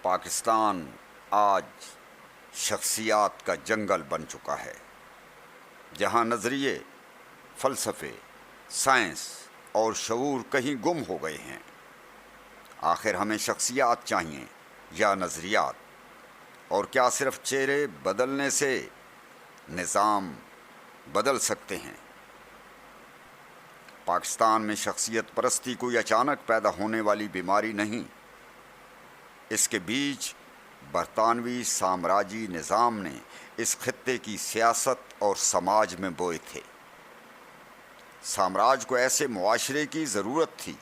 پاکستان آج شخصیات کا جنگل بن چکا ہے، جہاں نظریے، فلسفے، سائنس اور شعور کہیں گم ہو گئے ہیں۔ آخر ہمیں شخصیات چاہیے یا نظریات؟ اور کیا صرف چہرے بدلنے سے نظام بدل سکتے ہیں؟ پاکستان میں شخصیت پرستی کوئی اچانک پیدا ہونے والی بیماری نہیں، اس کے بیچ برطانوی سامراجی نظام نے اس خطے کی سیاست اور سماج میں بوئے تھے۔ سامراج کو ایسے معاشرے کی ضرورت تھی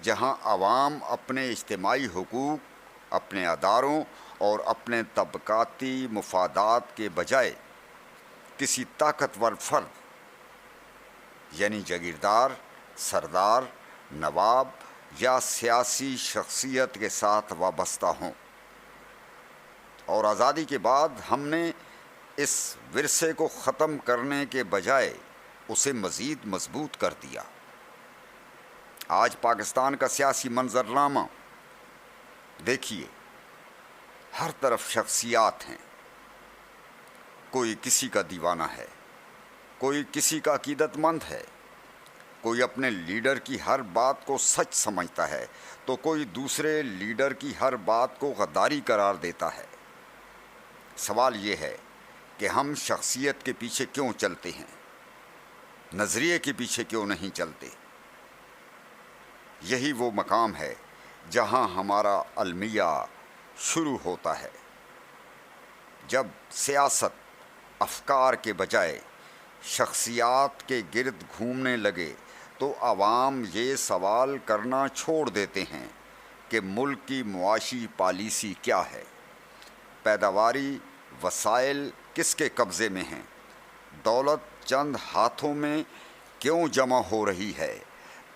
جہاں عوام اپنے اجتماعی حقوق، اپنے اداروں اور اپنے طبقاتی مفادات کے بجائے کسی طاقتور فرد یعنی جاگیردار، سردار، نواب یا سیاسی شخصیت کے ساتھ وابستہ ہوں۔ اور آزادی کے بعد ہم نے اس ورثے کو ختم کرنے کے بجائے اسے مزید مضبوط کر دیا۔ آج پاکستان کا سیاسی منظرنامہ دیکھیے، ہر طرف شخصیات ہیں۔ کوئی کسی کا دیوانہ ہے، کوئی کسی کا عقیدت مند ہے، کوئی اپنے لیڈر کی ہر بات کو سچ سمجھتا ہے تو کوئی دوسرے لیڈر کی ہر بات کو غداری قرار دیتا ہے۔ سوال یہ ہے کہ ہم شخصیت کے پیچھے کیوں چلتے ہیں، نظریے کے پیچھے کیوں نہیں چلتے؟ یہی وہ مقام ہے جہاں ہمارا المیہ شروع ہوتا ہے۔ جب سیاست افکار کے بجائے شخصیات کے گرد گھومنے لگے تو عوام یہ سوال کرنا چھوڑ دیتے ہیں کہ ملک کی معاشی پالیسی کیا ہے، پیداواری وسائل کس کے قبضے میں ہیں، دولت چند ہاتھوں میں کیوں جمع ہو رہی ہے،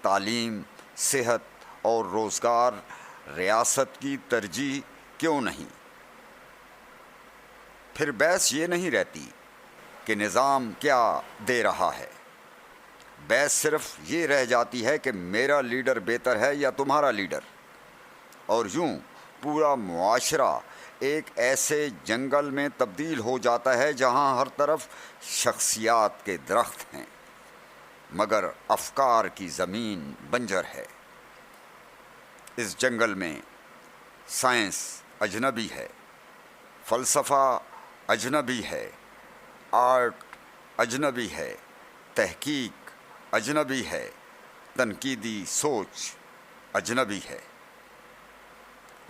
تعلیم، صحت اور روزگار ریاست کی ترجیح کیوں نہیں؟ پھر بحث یہ نہیں رہتی کہ نظام کیا دے رہا ہے، بحث صرف یہ رہ جاتی ہے کہ میرا لیڈر بہتر ہے یا تمہارا لیڈر، اور یوں پورا معاشرہ ایک ایسے جنگل میں تبدیل ہو جاتا ہے جہاں ہر طرف شخصیات کے درخت ہیں مگر افکار کی زمین بنجر ہے۔ اس جنگل میں سائنس اجنبی ہے، فلسفہ اجنبی ہے، آرٹ اجنبی ہے، تحقیق اجنبی ہے، تنقیدی سوچ اجنبی ہے۔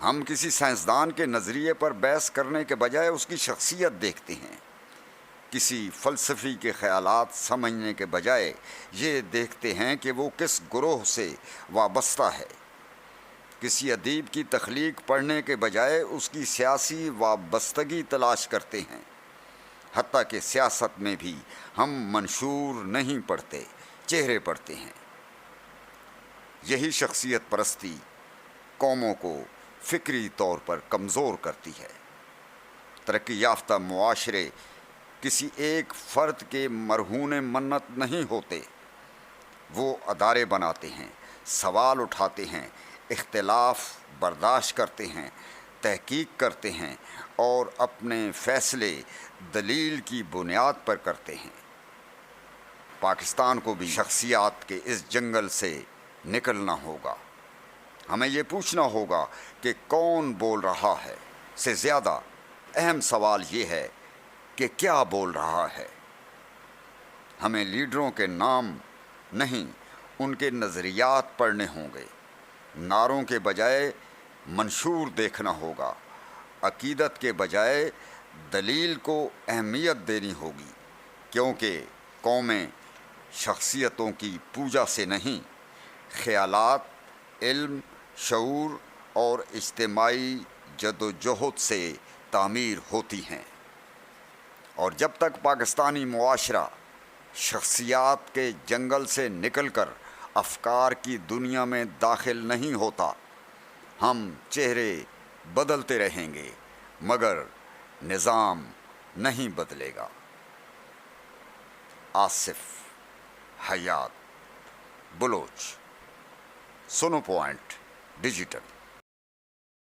ہم کسی سائنسدان کے نظریے پر بحث کرنے کے بجائے اس کی شخصیت دیکھتے ہیں، کسی فلسفی کے خیالات سمجھنے کے بجائے یہ دیکھتے ہیں کہ وہ کس گروہ سے وابستہ ہے، کسی ادیب کی تخلیق پڑھنے کے بجائے اس کی سیاسی وابستگی تلاش کرتے ہیں۔ حتیٰ کہ سیاست میں بھی ہم منشور نہیں پڑھتے، چہرے پڑھتے ہیں۔ یہی شخصیت پرستی قوموں کو فکری طور پر کمزور کرتی ہے۔ ترقی یافتہ معاشرے کسی ایک فرد کے مرہون منت نہیں ہوتے، وہ ادارے بناتے ہیں، سوال اٹھاتے ہیں، اختلاف برداشت کرتے ہیں، تحقیق کرتے ہیں اور اپنے فیصلے دلیل کی بنیاد پر کرتے ہیں۔ پاکستان کو بھی شخصیات کے اس جنگل سے نکلنا ہوگا۔ ہمیں یہ پوچھنا ہوگا کہ کون بول رہا ہے سے زیادہ اہم سوال یہ ہے کہ کیا بول رہا ہے۔ ہمیں لیڈروں کے نام نہیں، ان کے نظریات پڑھنے ہوں گے۔ نعروں کے بجائے منشور دیکھنا ہوگا، عقیدت کے بجائے دلیل کو اہمیت دینی ہوگی، کیونکہ قومیں شخصیتوں کی پوجا سے نہیں، خیالات، علم، شعور اور اجتماعی جدوجہد سے تعمیر ہوتی ہیں۔ اور جب تک پاکستانی معاشرہ شخصیات کے جنگل سے نکل کر افکار کی دنیا میں داخل نہیں ہوتا، ہم چہرے بدلتے رہیں گے مگر نظام نہیں بدلے گا۔ آصف حیات بلوچ، سونو پوائنٹ ڈیجیٹل۔